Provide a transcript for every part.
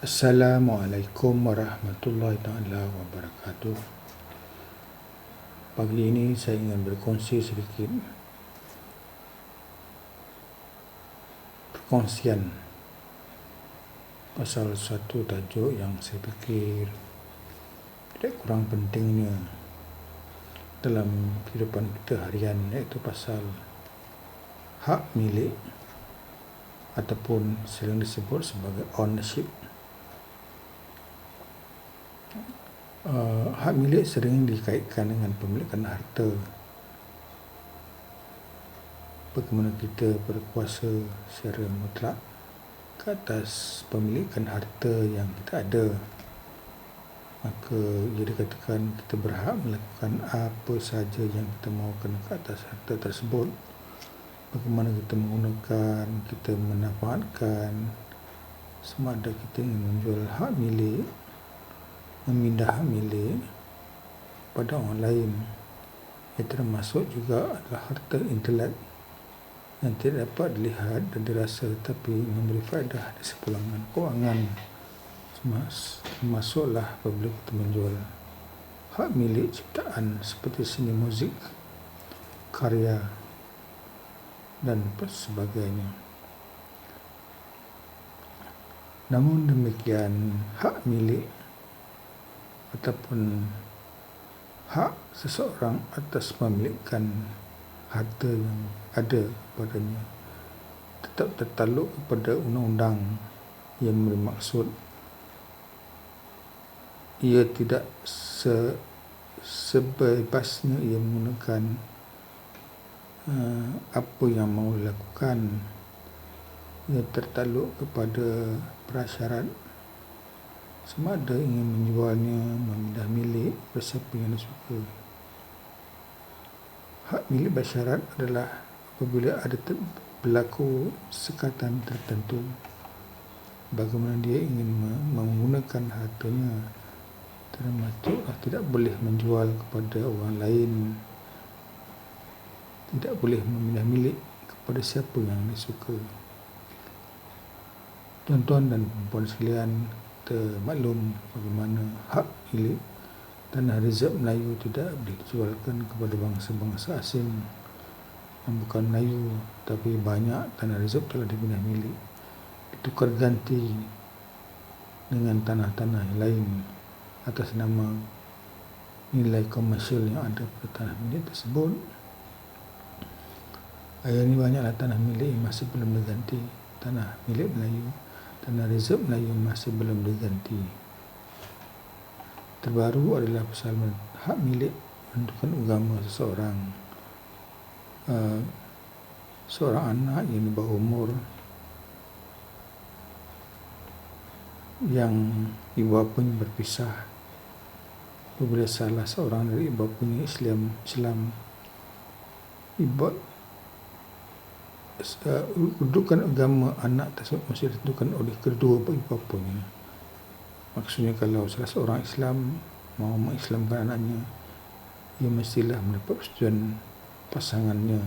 Assalamualaikum warahmatullahi taala wabarakatuh. Pagi ini saya ingin berkongsi sedikit perkongsian pasal satu tajuk yang saya fikir tidak kurang pentingnya dalam kehidupan kita harian, iaitu pasal hak milik ataupun sering disebut sebagai ownership. Hak milik sering dikaitkan dengan pemilikan harta. Bagaimana kita berkuasa secara mutlak ke atas pemilikan harta yang kita ada, maka ia dikatakan kita berhak melakukan apa sahaja yang kita mahukan ke atas harta tersebut. Bagaimana kita menggunakan, kita memanfaatkan, sama ada kita ingin menjual hak milik, memindah hak milik pada orang lain. Ia termasuk juga adalah harta intelek yang tidak dapat dilihat dan dirasa, tetapi memberi faedah di sepulangan kewangan. Termasuklah apabila kita menjual hak milik ciptaan seperti seni muzik, karya dan sebagainya. Namun demikian, hak milik ataupun hak seseorang atas memilikan harta yang ada padanya tetap tertakluk kepada undang-undang yang bermaksud ia tidak sebebasnya ia menggunakan apa yang mahu dilakukan. Ia tertakluk kepada prasyarat, sama ada ingin menjualnya, memindah milik bersiapa yang disuka. Hak milik bersyarat adalah apabila ada berlaku sekatan tertentu, bagaimana dia ingin menggunakan hartanya, termasuklah tidak boleh menjual kepada orang lain, tidak boleh memindah milik kepada siapa yang disuka. Tuan-tuan dan puan sekalian, kita maklum bagaimana hak milik tanah rezerv Melayu tidak dijualkan kepada bangsa-bangsa asing yang bukan Melayu, tapi banyak tanah rezerv telah dipindah milik, ditukar ganti dengan tanah-tanah yang lain atas nama nilai komersial yang ada pada tanah milik tersebut. Hari ini banyaklah tanah milik yang masih belum diganti. Tanah milik Melayu, tanah rezerv Melayu masih belum diganti. Terbaru adalah pasal hak milik menentukan agama seseorang. Seorang anak yang di bawah umur yang ibu bapanya berpisah, apabila salah seorang dari ibu bapanya Islam, kedudukan agama anak tersebut masih ditentukan oleh kedua ibu bapanya. Maksudnya kalau salah seorang Islam mahu mengislamkan anaknya, ia mestilah mendapat persetujuan pasangannya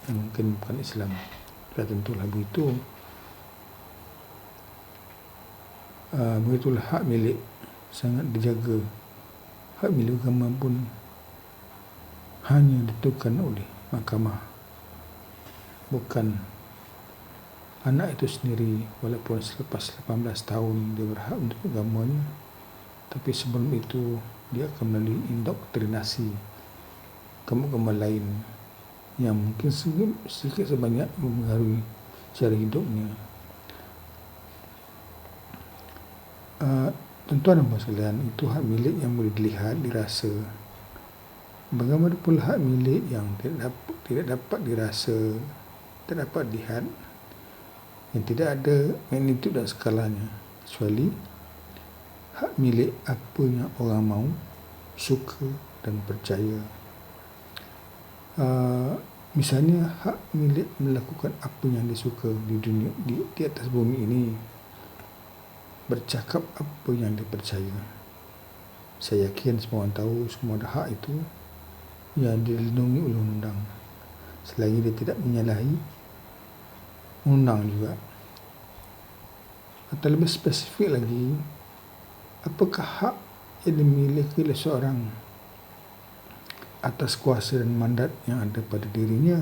yang mungkin bukan Islam. Sudah tentulah begitu. Begitulah hak milik sangat dijaga. Hak milik agama pun hanya ditentukan oleh mahkamah, bukan anak itu sendiri. Walaupun selepas 18 tahun dia berhak untuk agamanya, tapi sebelum itu dia akan melalui indoktrinasi agama-agama lain yang mungkin sedikit sebanyak mempengaruhi cara hidupnya. Tuan-tuan dan puan sekalian, itu hak milik yang boleh dilihat, dirasa. Bagaimana pula hak milik yang tidak dapat dirasa, tidak dapat dilihat, yang tidak ada magnitud dan skalanya, kecuali hak milik apa yang orang mahu, suka dan percaya. Misalnya hak milik melakukan apa yang disuka di dunia, di atas bumi ini, bercakap apa yang dipercaya. Saya yakin semua orang tahu semua ada hak itu yang dilindungi oleh undang, selagi dia tidak menyalahi undang juga. Atau lebih spesifik lagi, apakah hak yang dimiliki oleh seorang atas kuasa dan mandat yang ada pada dirinya?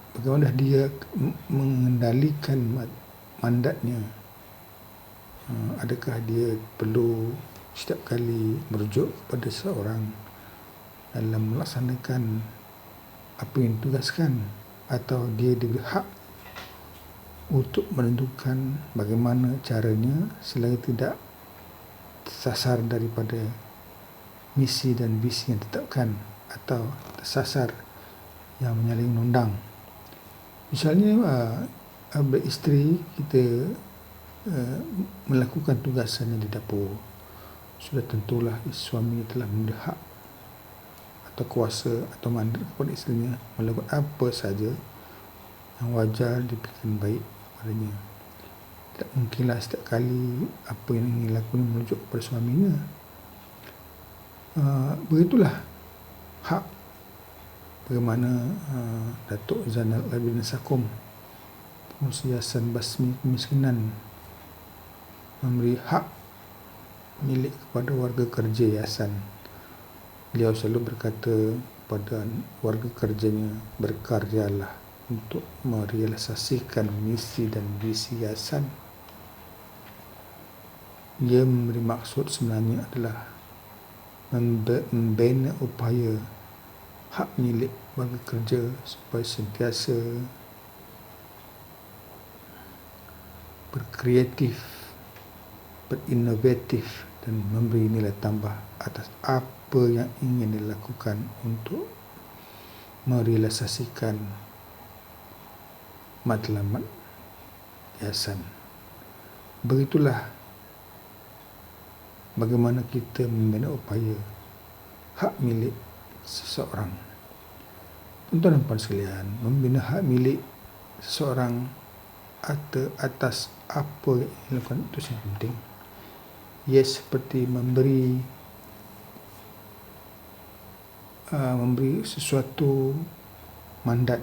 Bagaimana dia mengendalikan mandatnya? Adakah dia perlu setiap kali merujuk kepada seorang dalam melaksanakan apa yang ditugaskan, atau dia diberi hak untuk menentukan bagaimana caranya selagi tidak tersasar daripada misi dan visi yang ditetapkan atau tersasar yang menyalahi undang. Misalnya beristeri, kita melakukan tugasannya di dapur, sudah tentulah suami telah memberi hak atau kuasa atau mandat kepada isterinya melakukan apa saja yang wajar diberikan baik padanya. Tidak mungkinlah setiap kali apa yang ingin lakukan merujuk kepada suaminya. Begitulah hak bagaimana Datuk Zainal Abidin Sakum, Pengurusi Yayasan Basmi Kemiskinan, memberi hak milik kepada warga kerja yayasan. Beliau selalu berkata kepada warga kerjanya, berkaryalah untuk merealisasikan misi dan visi yayasan. Ia memberi maksud sebenarnya adalah membina upaya hak milik warga kerja supaya sentiasa berkreatif, berinovatif dan memberi nilai tambah atas apa yang ingin dilakukan untuk merealisasikan matlamat yayasan. Begitulah bagaimana kita membina upaya hak milik seseorang. Tuan-tuan dan puan sekalian, membina hak milik seseorang atas apa yang dilakukan itu yang penting. Ia seperti memberi sesuatu mandat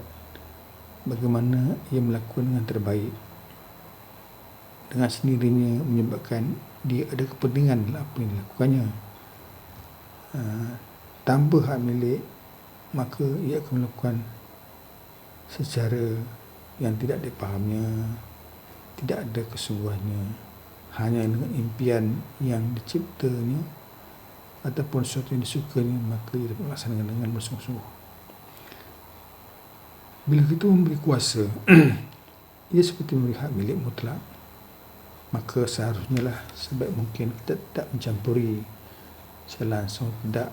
bagaimana ia melakukan dengan terbaik. Dengan sendirinya menyebabkan dia ada kepentingan dalam apa yang dilakukannya. Tanpa hak milik, maka ia akan melakukan secara yang tidak dipahamnya, tidak ada kesungguhannya, hanya dengan impian yang diciptanya ataupun sesuatu yang disukanya, maka ia dapat melaksanakan dengan bersungguh-sungguh. Bila kita memberi kuasa, ia seperti memberi hak milik mutlak, maka seharusnya lah sebaik mungkin kita tidak mencampuri secara langsung, tidak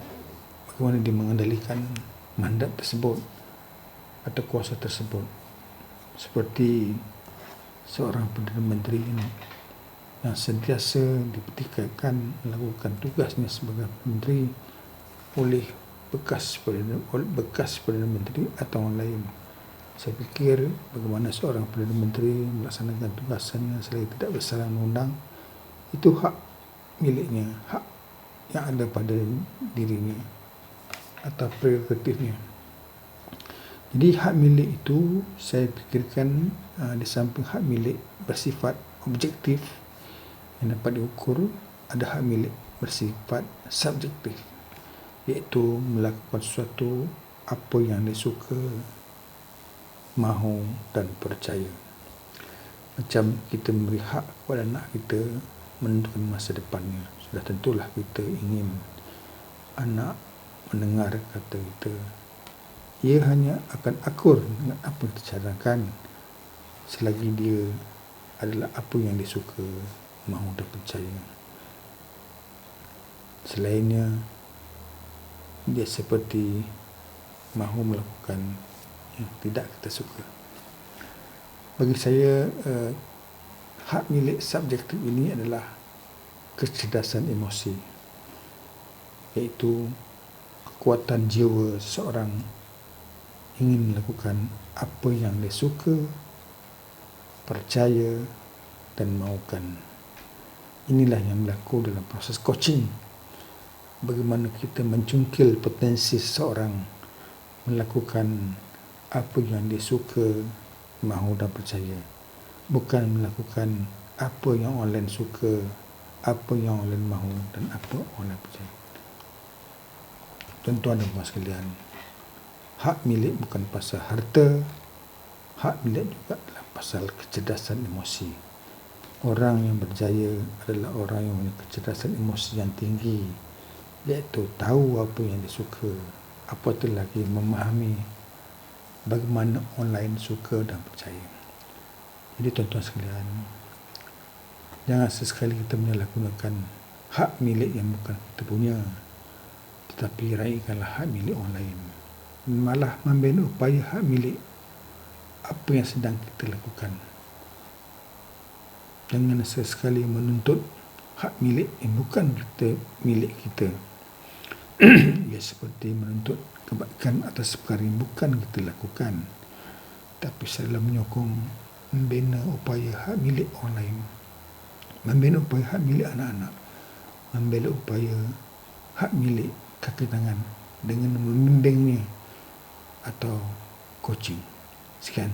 bagaimana dia mengendalikan mandat tersebut atau kuasa tersebut. Seperti seorang Perdana Menteri yang sentiasa dipertikaikan melakukan tugasnya sebagai menteri oleh bekas Perdana Menteri atau orang lain. Saya fikir bagaimana seorang Perdana Menteri melaksanakan tugasannya selagi tidak bersalah undang, itu hak miliknya, hak yang ada pada dirinya atau prerogatifnya. Jadi hak milik itu saya fikirkan di samping hak milik bersifat objektif yang dapat diukur, ada hak milik bersifat subjektif, iaitu melakukan sesuatu apa yang disuka, mahu dan percaya. Macam kita memberi hak kepada anak kita menentukan masa depannya. Sudah tentulah kita ingin anak mendengar kata kita. Ia hanya akan akur dengan apa yang dicarangkan selagi dia adalah apa yang dia suka, mahu dan percaya. Selainnya, dia seperti mahu melakukan yang tidak kita suka. Bagi saya, hak milik subjektif ini adalah kecerdasan emosi, iaitu kekuatan jiwa seseorang ingin melakukan apa yang dia suka, percaya dan mahukan. Inilah yang berlaku dalam proses coaching. Bagaimana kita mencungkil potensi seseorang melakukan apa yang dia suka, mahu dan percaya. Bukan melakukan apa yang orang lain suka, apa yang orang lain mahu dan apa orang lain percaya. Tuan-tuan dan puan sekalian, hak milik bukan pasal harta, hak milik juga adalah pasal kecerdasan emosi. Orang yang berjaya adalah orang yang mempunyai kecerdasan emosi yang tinggi, iaitu tahu apa yang dia suka, apatah lagi memahami bagaimana orang lain suka dan percaya. Jadi tuan-tuan sekalian, jangan sesekali kita menyalahgunakan hak milik yang bukan kita punya, tetapi raihkanlah hak milik orang lain. Malah membina upaya hak milik apa yang sedang kita lakukan. Jangan sesekali menuntut hak milik yang bukan milik kita. Ia seperti menuntut kebaikan atas perkara yang bukan kita lakukan, tapi selalu menyokong membina upaya hak milik orang lain, membina upaya hak milik anak-anak, membina upaya hak milik kaki tangan dengan membimbingnya atau coaching. Sekian.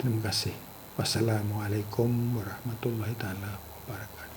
Terima kasih. Wassalamualaikum warahmatullahi taala wabarakatuh.